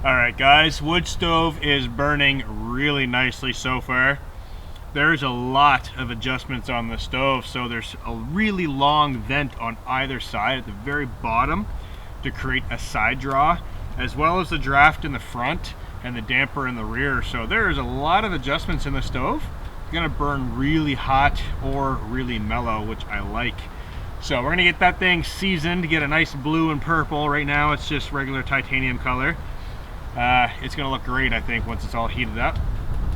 Alright guys, wood stove is burning really nicely so far. There's a lot of adjustments on the stove, so there's a really long vent on either side at the very bottom to create a side draw, as well as the draft in the front and the damper in the rear. So there's a lot of adjustments in the stove. It's gonna burn really hot or really mellow, which I like. So we're gonna get that thing seasoned to get a nice blue and purple. Right now it's just regular titanium color. It's gonna look great, I think, once it's all heated up.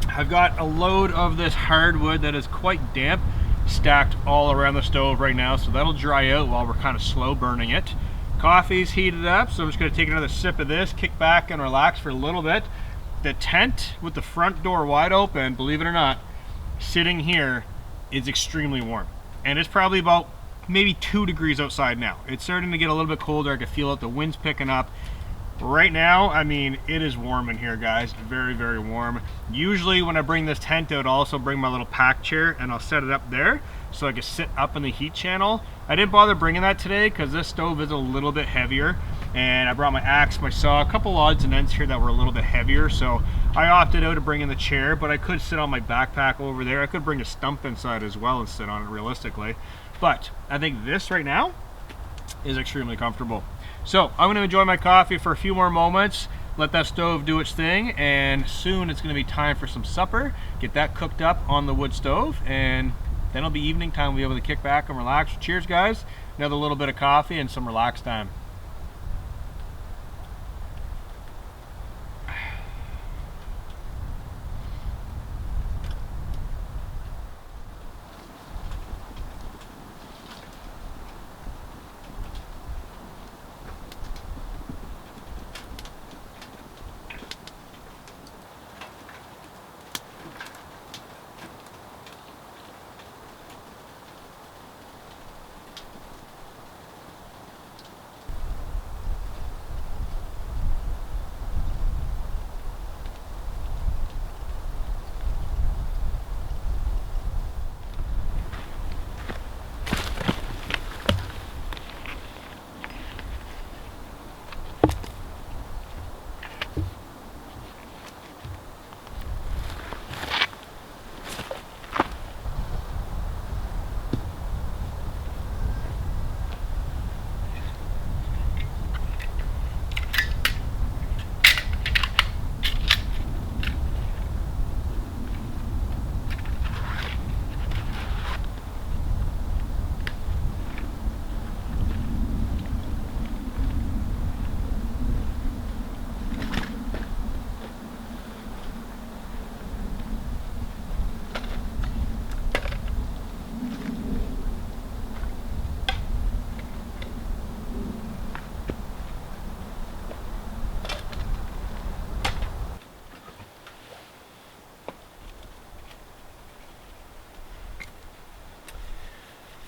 I've got a load of this hardwood that is quite damp stacked all around the stove right now, so that'll dry out while we're kind of slow burning it. Coffee's heated up, so I'm just gonna take another sip of this, kick back and relax for a little bit. The tent with the front door wide open, believe it or not, sitting here is extremely warm. And it's probably about maybe 2 degrees outside now. It's starting to get a little bit colder. I can feel it, the wind's picking up. Right now, I mean, it is warm in here, guys. Very, very warm. Usually when I bring this tent out, I'll also bring my little pack chair and I'll set it up there so I can sit up in the heat channel. I didn't bother bringing that today because this stove is a little bit heavier, and I brought my axe, my saw, a couple odds and ends here that were a little bit heavier, so I opted out to bring in the chair, but I could sit on my backpack over there. I could bring a stump inside as well and sit on it realistically. But I think this right now is extremely comfortable. So I'm going to enjoy my coffee for a few more moments, let that stove do its thing, and soon it's going to be time for some supper. Get that cooked up on the wood stove, and then it'll be evening time. We'll be able to kick back and relax. Cheers, guys. Another little bit of coffee and some relax time.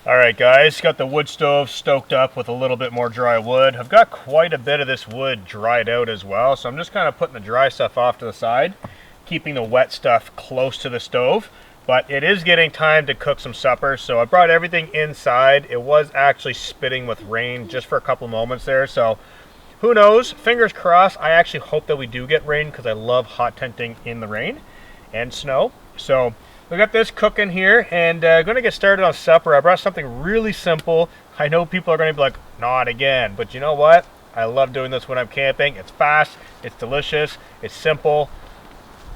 Alright guys, got the wood stove stoked up with a little bit more dry wood. I've got quite a bit of this wood dried out as well, so I'm just kind of putting the dry stuff off to the side, keeping the wet stuff close to the stove. But it is getting time to cook some supper, so I brought everything inside. It was actually spitting with rain just for a couple moments there, so who knows? Fingers crossed. I actually hope that we do get rain because I love hot tenting in the rain and snow. So we got this cooking here, and going to get started on supper. I brought something really simple. I know people are going to be like, not again, but you know what? I love doing this when I'm camping. It's fast, it's delicious, it's simple,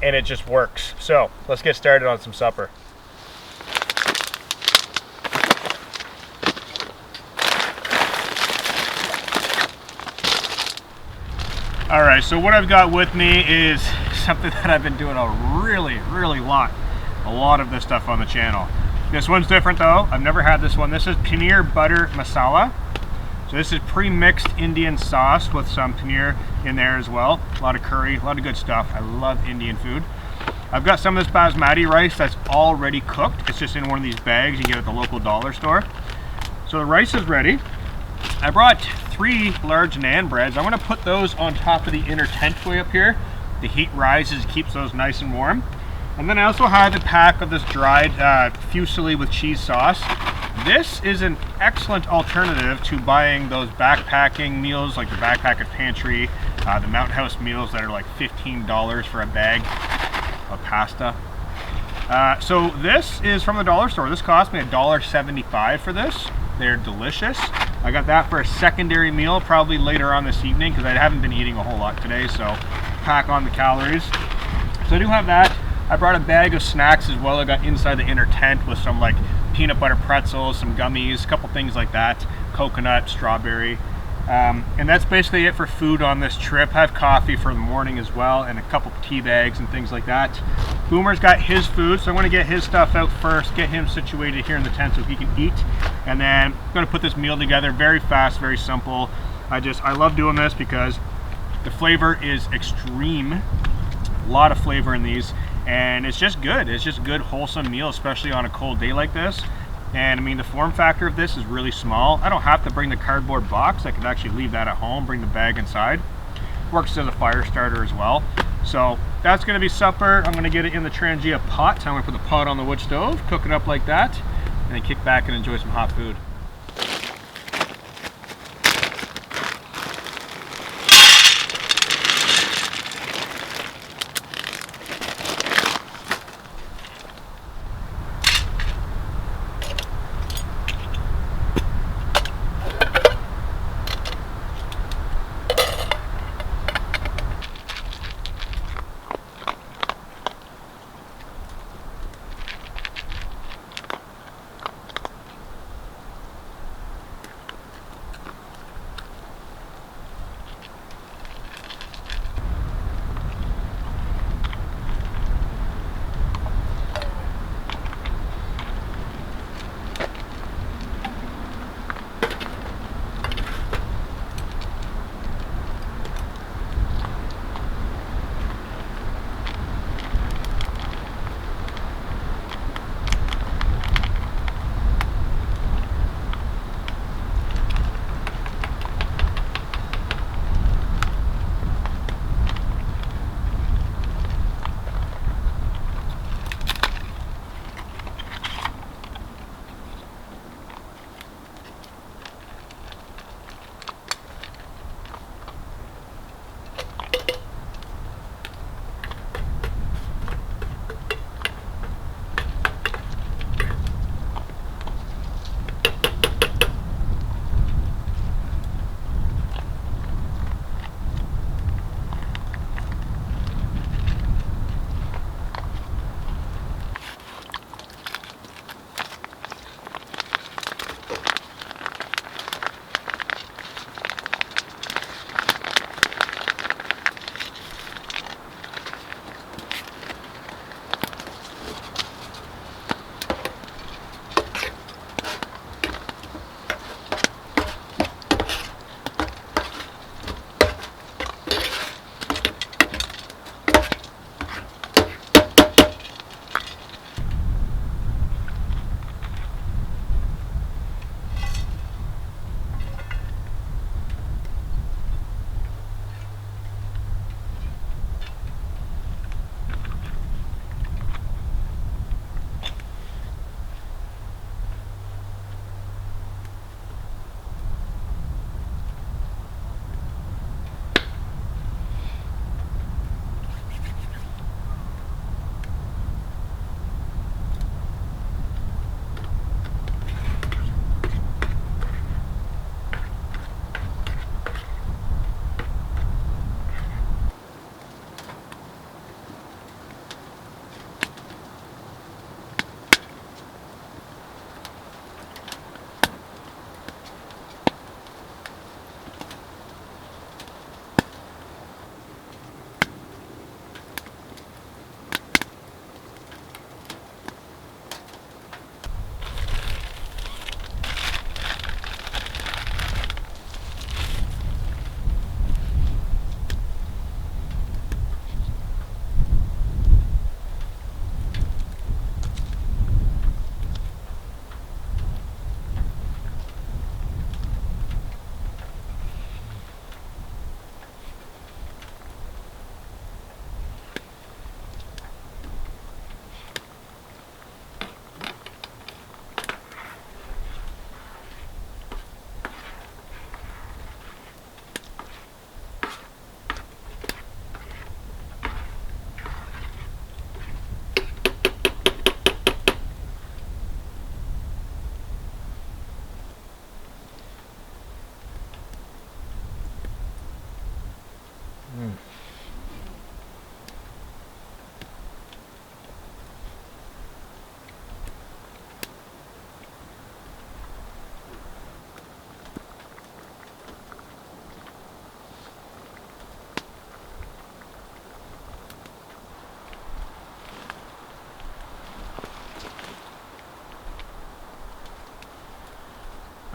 and it just works. So let's get started on some supper. All right, so what I've got with me is something that I've been doing a lot of this stuff on the channel. This one's different though. I've never had this one. This is paneer butter masala. So this is pre-mixed Indian sauce with some paneer in there as well. A lot of curry, a lot of good stuff. I love Indian food. I've got some of this basmati rice that's already cooked. It's just in one of these bags you get at the local dollar store. So the rice is ready. I brought 3 large naan breads. I'm gonna put those on top of the inner tent way up here. The heat rises, keeps those nice and warm. And then I also have a pack of this dried fusilli with cheese sauce. This is an excellent alternative to buying those backpacking meals like the Backpacker Pantry The Mountain House meals that are like $15 for a bag of pasta. So this is from the dollar store. This cost me $1.75 for this. They're delicious. I got that for a secondary meal probably later on this evening because I haven't been eating a whole lot today, so pack on the calories. So I do have that. I brought a bag of snacks as well. I got inside the inner tent with some like peanut butter pretzels, some gummies, a couple things like that, coconut, strawberry. And that's basically it for food on this trip. I have coffee for the morning as well and a couple tea bags and things like that. Boomer's got his food, so I'm going to get his stuff out first, get him situated here in the tent so he can eat. And then I'm going to put this meal together very fast, very simple. I love doing this because the flavor is extreme. A lot of flavor in these. And it's just good. It's just a good, wholesome meal, especially on a cold day like this. And I mean, the form factor of this is really small. I don't have to bring the cardboard box. I could actually leave that at home, bring the bag inside. Works as a fire starter as well. So that's gonna be supper. I'm gonna get it in the Trangia pot. So I'm gonna put the pot on the wood stove, cook it up like that, and then kick back and enjoy some hot food.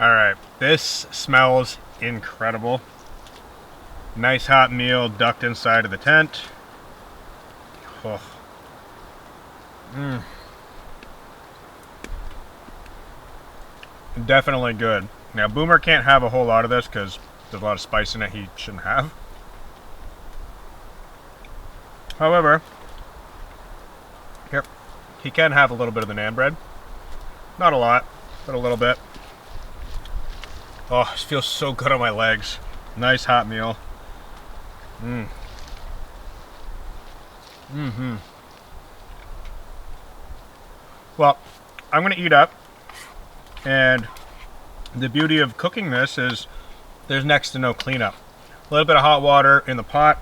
All right, this smells incredible. Nice hot meal ducked inside of the tent. Oh. Definitely good. Now, Boomer can't have a whole lot of this because there's a lot of spice in it he shouldn't have. However, here, he can have a little bit of the naan bread. Not a lot, but a little bit. Oh, it feels so good on my legs. Nice hot meal. Well, I'm gonna eat up, and the beauty of cooking this is there's next to no cleanup. A little bit of hot water in the pot,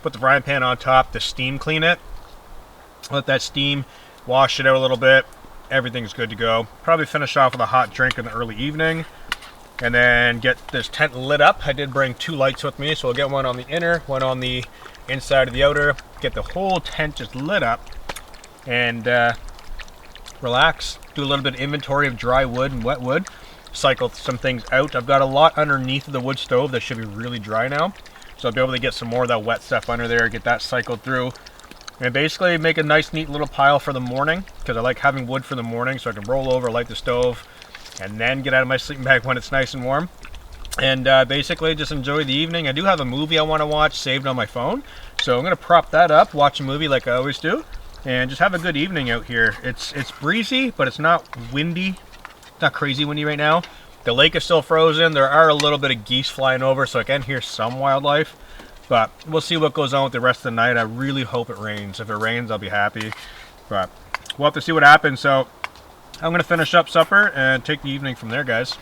put the frying pan on top to steam clean it. Let that steam wash it out a little bit. Everything's good to go. Probably finish off with a hot drink in the early evening, and then get this tent lit up. I did bring 2 lights with me, so I'll get one on the inner, one on the inside of the outer. Get the whole tent just lit up, and relax. Do a little bit of inventory of dry wood and wet wood. Cycle some things out. I've got a lot underneath of the wood stove that should be really dry now, so I'll be able to get some more of that wet stuff under there, get that cycled through, and basically make a nice neat little pile for the morning, because I like having wood for the morning so I can roll over, light the stove, and then get out of my sleeping bag when it's nice and warm, and basically just enjoy the evening. I do have a movie I want to watch saved on my phone, so I'm going to prop that up, watch a movie like I always do, and just have a good evening out here. It's breezy, but it's not windy. It's not crazy windy right now. The lake is still frozen. There are a little bit of geese flying over, so I can hear some wildlife. But we'll see what goes on with the rest of the night. I really hope it rains. If it rains, I'll be happy. But we'll have to see what happens. So I'm going to finish up supper and take the evening from there, guys.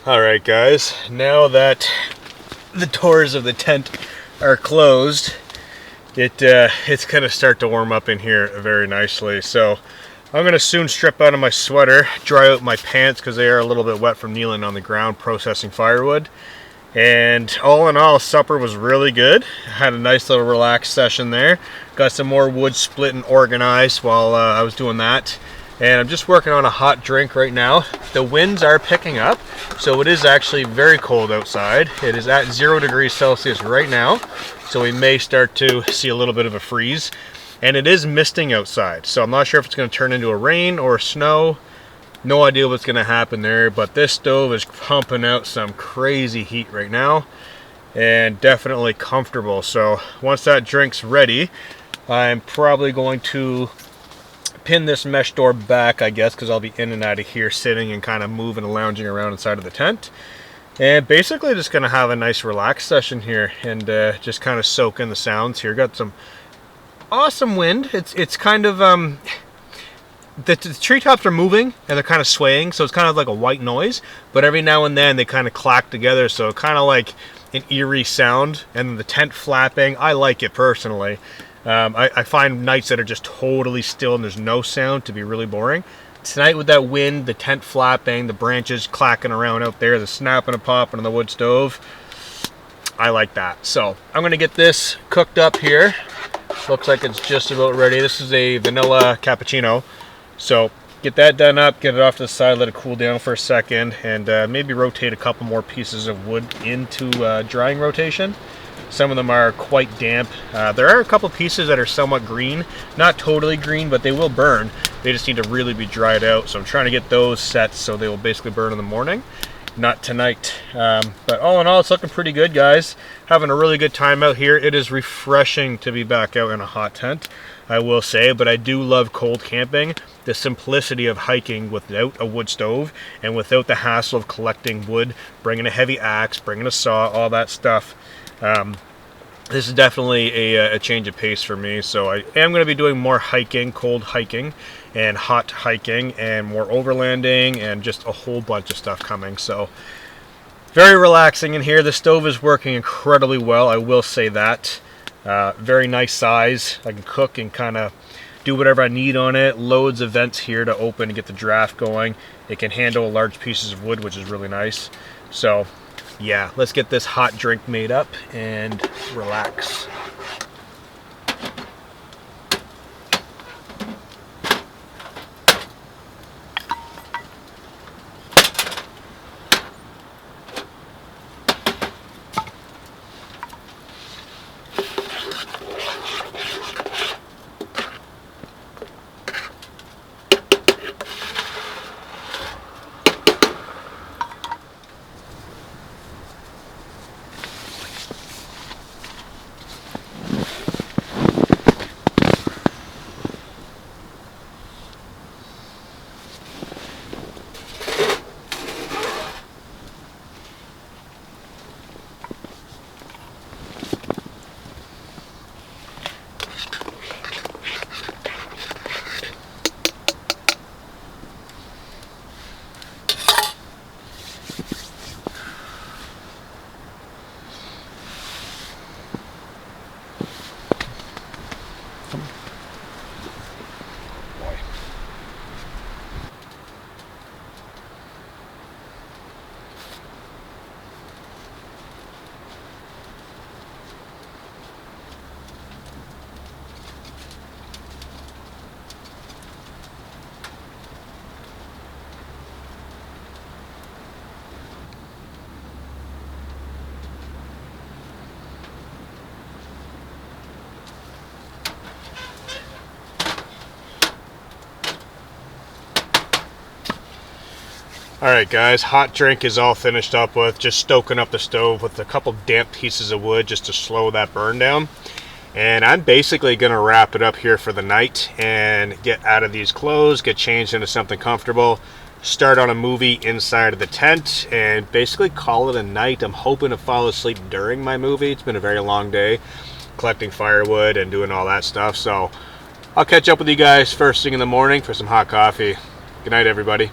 Alright guys, now that the doors of the tent are closed, it's gonna start to warm up in here very nicely. So I'm gonna soon strip out of my sweater, dry out my pants because they are a little bit wet from kneeling on the ground processing firewood. And all in all, supper was really good. Had a nice little relaxed session there. Got some more wood split and organized while I was doing that. And I'm just working on a hot drink right now. The winds are picking up, so it is actually very cold outside. It is at 0 degrees Celsius right now, so we may start to see a little bit of a freeze. And it is misting outside, so I'm not sure if it's going to turn into a rain or snow. No idea what's going to happen there, but this stove is pumping out some crazy heat right now, and definitely comfortable. So once that drink's ready, I'm probably going to pin this mesh door back, I guess, because I'll be in and out of here sitting and kind of moving and lounging around inside of the tent. And basically just going to have a nice relaxed session here and just kind of soak in the sounds here. Got some awesome wind. It's kind of the treetops are moving and they're kind of swaying, so it's kind of like a white noise, but every now and then they kind of clack together, so kind of like an eerie sound. And then the tent flapping, I like it personally. I find nights that are just totally still and there's no sound to be really boring. Tonight with that wind, the tent flapping, the branches clacking around out there, the snapping and popping on the wood stove, I like that. So I'm going to get this cooked up here. Looks like it's just about ready. This is a vanilla cappuccino. So get that done up, get it off to the side, let it cool down for a second, and maybe rotate a couple more pieces of wood into drying rotation. Some of them are quite damp. There are a couple pieces that are somewhat green, not totally green, but they will burn. They just need to really be dried out. So I'm trying to get those set so they will basically burn in the morning, not tonight. But all in all, it's looking pretty good, guys. Having a really good time out here. It is refreshing to be back out in a hot tent, I will say, but I do love cold camping. The simplicity of hiking without a wood stove and without the hassle of collecting wood, bringing a heavy axe, bringing a saw, all that stuff. This is definitely a change of pace for me, so I am going to be doing more hiking, cold hiking and hot hiking, and more overlanding and just a whole bunch of stuff coming. So very relaxing in here. The stove is working incredibly well, I will say that. Very nice size. I can cook and kind of do whatever I need on it. Loads of vents here to open and get the draft going. It can handle large pieces of wood, which is really nice. So yeah, let's get this hot drink made up and relax. Alright guys, hot drink is all finished up with. Just stoking up the stove with a couple damp pieces of wood just to slow that burn down. And I'm basically going to wrap it up here for the night and get out of these clothes, get changed into something comfortable, start on a movie inside of the tent, and basically call it a night. I'm hoping to fall asleep during my movie. It's been a very long day collecting firewood and doing all that stuff. So I'll catch up with you guys first thing in the morning for some hot coffee. Good night, everybody.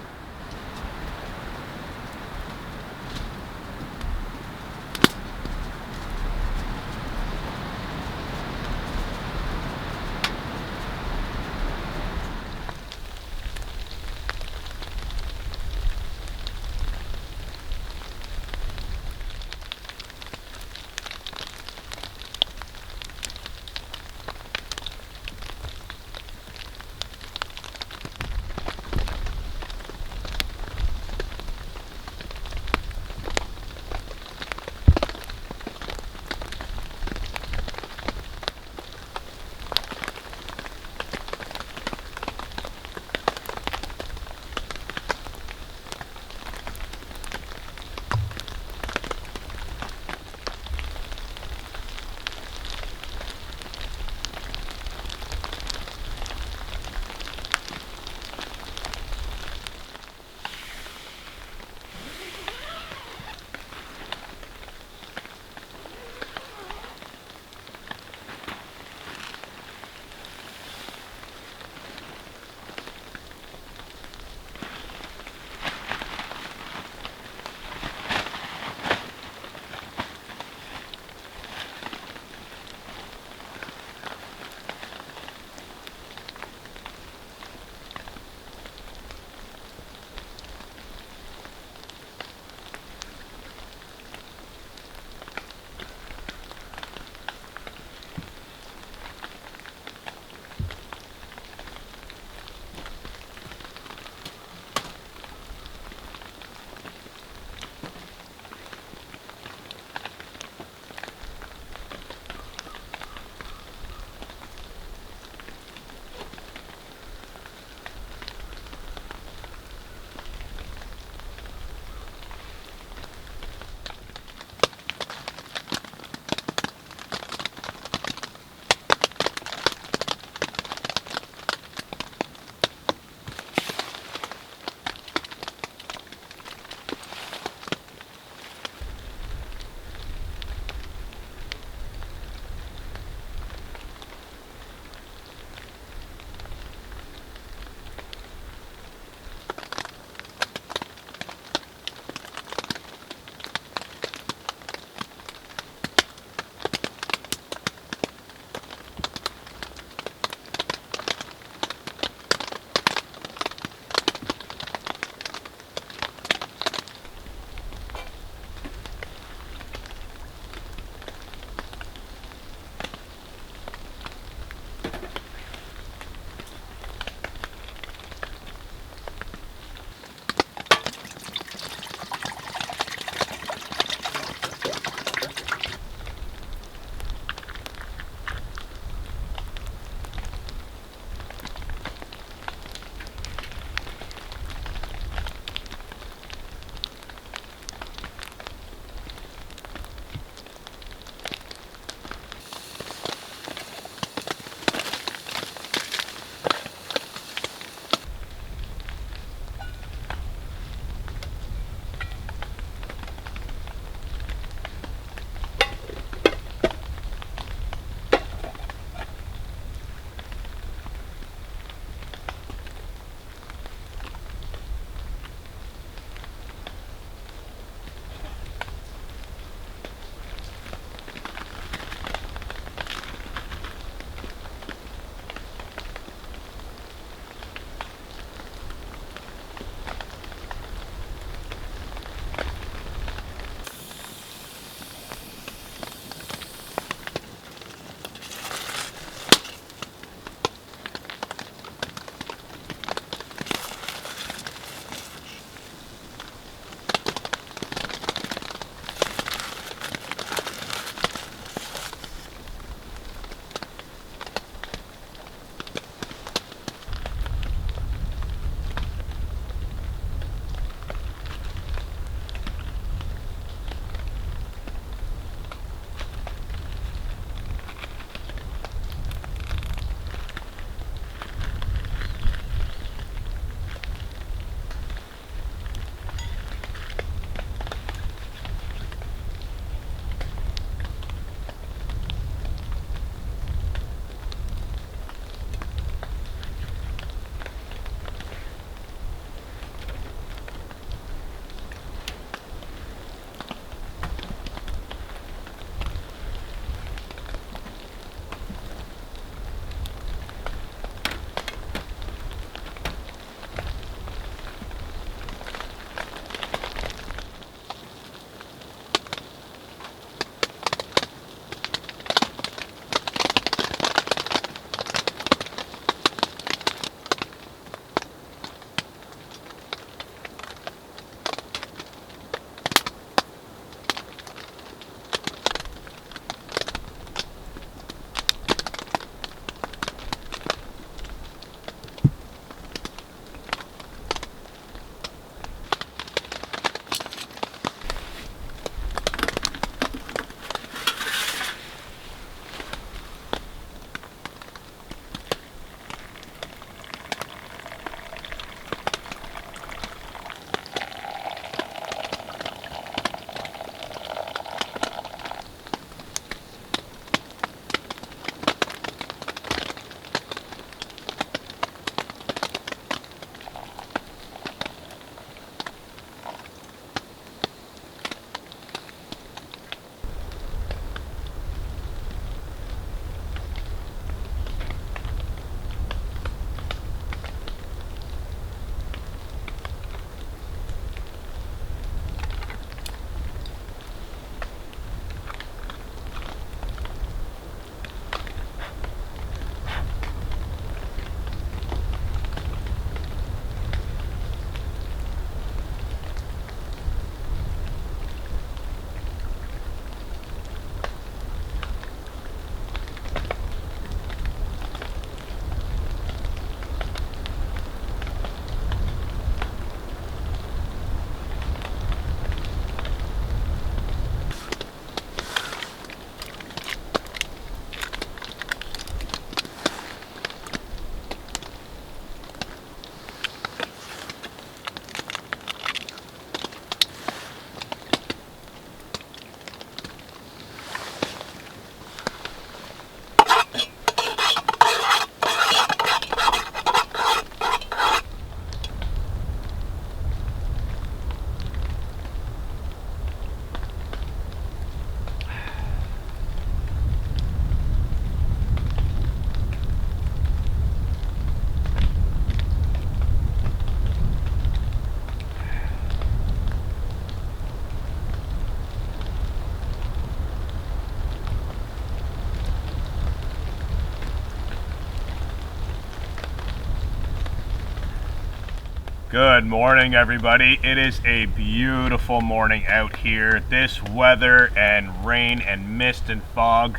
Good morning, everybody. It is a beautiful morning out here. This weather and rain and mist and fog,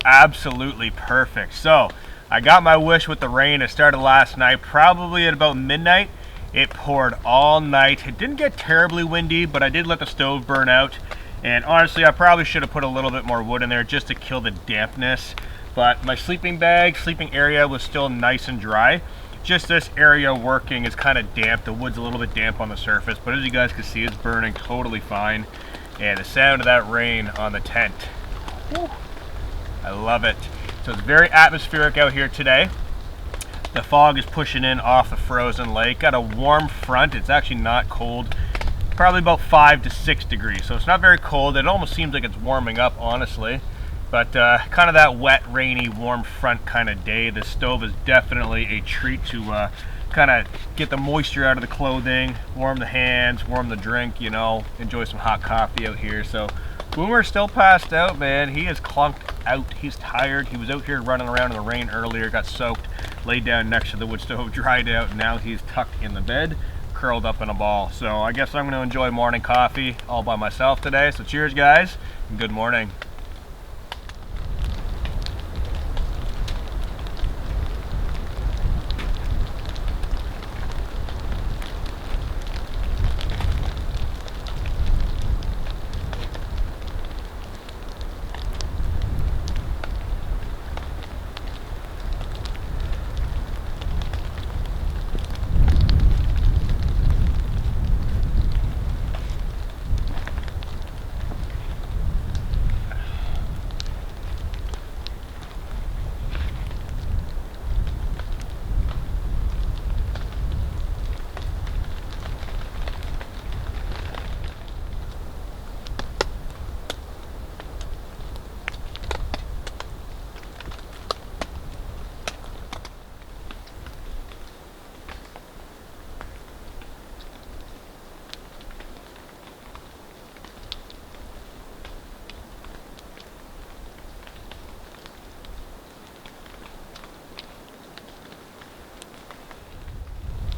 absolutely perfect. So I got my wish with the rain. It started last night, probably at about midnight. It poured all night. It didn't get terribly windy, but I did let the stove burn out. And honestly, I probably should have put a little bit more wood in there just to kill the dampness. But my sleeping area was still nice and dry. Just this area working is kind of damp. The wood's a little bit damp on the surface, but as you guys can see, it's burning totally fine. And the sound of that rain on the tent, whew, I love it. So it's very atmospheric out here today. The fog is pushing in off the frozen lake. Got a warm front. It's actually not cold. Probably about 5 to 6 degrees. So it's not very cold. It almost seems like it's warming up, honestly. But kind of that wet, rainy, warm front kind of day. The stove is definitely a treat to kind of get the moisture out of the clothing, warm the hands, warm the drink, you know, enjoy some hot coffee out here. So Boomer's still passed out, man. He is clunked out. He's tired. He was out here running around in the rain earlier, got soaked, laid down next to the wood stove, dried out, and now he's tucked in the bed, curled up in a ball. So I guess I'm going to enjoy morning coffee all by myself today. So cheers, guys, and good morning.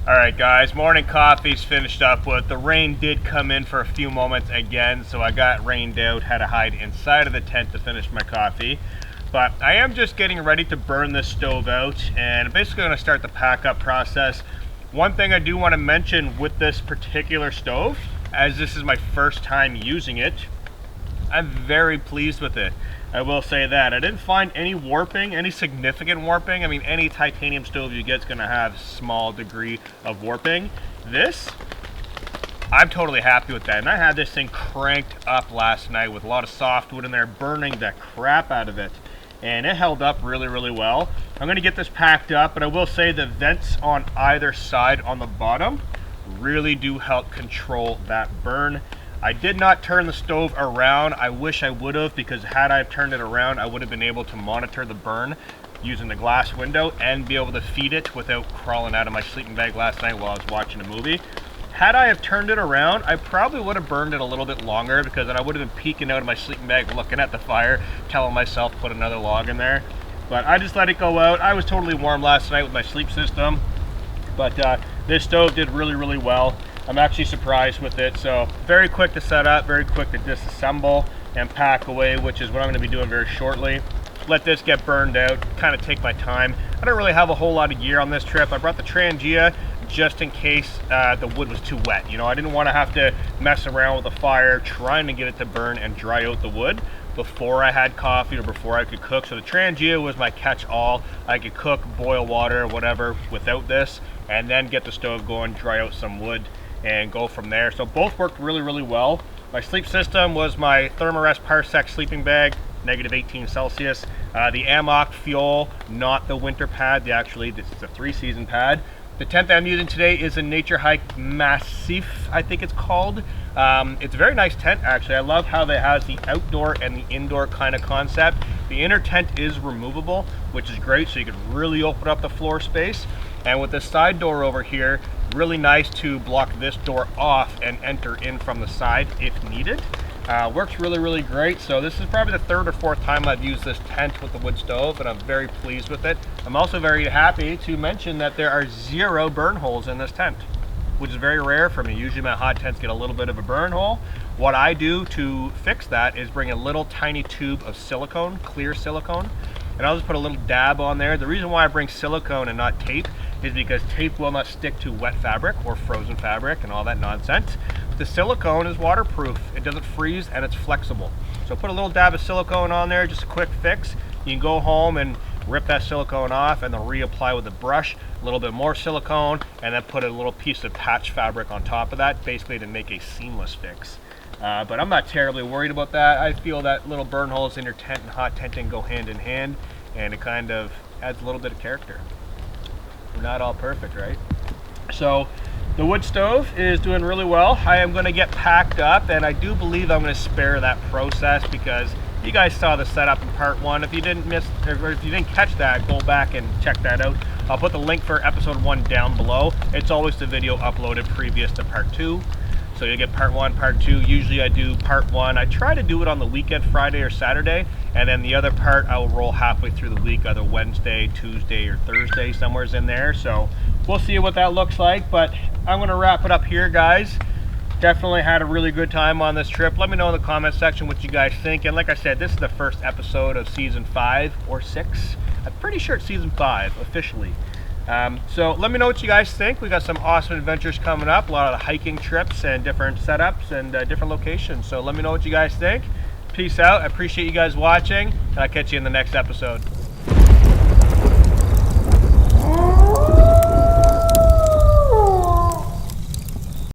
Alright guys, morning coffee's finished up with. The rain did come in for a few moments again, so I got rained out, had to hide inside of the tent to finish my coffee. But I am just getting ready to burn this stove out, and I'm basically going to start the pack up process. One thing I do want to mention with this particular stove, as this is my first time using it, I'm very pleased with it. I will say that. I didn't find any warping, any significant warping. I mean, any titanium stove you get is going to have a small degree of warping. This, I'm totally happy with that. And I had this thing cranked up last night with a lot of softwood in there, burning the crap out of it. And it held up really, really well. I'm going to get this packed up, but I will say the vents on either side on the bottom really do help control that burn. I did not turn the stove around. I wish I would have, because had I turned it around, I would have been able to monitor the burn using the glass window and be able to feed it without crawling out of my sleeping bag last night while I was watching a movie. Had I have turned it around, I probably would have burned it a little bit longer, because then I would have been peeking out of my sleeping bag looking at the fire, telling myself put another log in there. But I just let it go out. I was totally warm last night with my sleep system, but this stove did really, really well. I'm actually surprised with it. So very quick to set up, very quick to disassemble and pack away, which is what I'm going to be doing very shortly. Let this get burned out, kind of take my time. I don't really have a whole lot of gear on this trip. I brought the Trangia just in case the wood was too wet. You know, I didn't want to have to mess around with the fire trying to get it to burn and dry out the wood before I had coffee or before I could cook. So the Trangia was my catch-all. I could cook, boil water, whatever without this, and then get the stove going, dry out some wood, and go from there. So both worked really, really well. My sleep system was my Thermarest Parsec sleeping bag, negative 18 Celsius. The Amok Fuel, not the winter pad. This is a 3-season pad. The tent that I'm using today is a Nature Hike Massif, I think it's called. It's a very nice tent, actually. I love how it has the outdoor and the indoor kind of concept. The inner tent is removable, which is great, so you can really open up the floor space. And with this side door over here, really nice to block this door off and enter in from the side if needed. Works really great. So this is probably the third or fourth time I've used this tent with the wood stove, and I'm very pleased with it. I'm also very happy to mention that there are 0 burn holes in this tent, which is very rare for me. Usually my hot tents get a little bit of a burn hole. What I do to fix that is bring a little tiny tube of silicone, clear silicone, and I'll just put a little dab on there. The reason why I bring silicone and not tape is because tape will not stick to wet fabric or frozen fabric and all that nonsense. The silicone is waterproof, it doesn't freeze, and it's flexible. So put a little dab of silicone on there, just a quick fix. You can go home and rip that silicone off and then reapply with a brush, a little bit more silicone, and then put a little piece of patch fabric on top of that, basically to make a seamless fix. But I'm not terribly worried about that. I feel that little burn holes in your tent and hot tenting go hand in hand, and it kind of adds a little bit of character. We're not all perfect, right? So the wood stove is doing really well. I am going to get packed up, and I do believe I'm going to spare that process because you guys saw the setup in part 1. If you didn't miss, or if you didn't catch that, go back and check that out. I'll put the link for episode 1 down below. It's always the video uploaded previous to part 2. So you'll get part 1, part 2. Usually I do part 1. I try to do it on the weekend, Friday or Saturday, and then the other part I will roll halfway through the week, either Wednesday, Tuesday, or Thursday, somewhere's in there. So we'll see what that looks like, but I'm gonna wrap it up here, guys. Definitely had a really good time on this trip. Let me know in the comment section what you guys think. And like I said, this is the first episode of season 5 or 6. I'm pretty sure it's season 5 officially. So let me know what you guys think. We got some awesome adventures coming up, a lot of hiking trips and different setups and different locations. So let me know what you guys think. Peace out. I appreciate you guys watching, and I'll catch you in the next episode.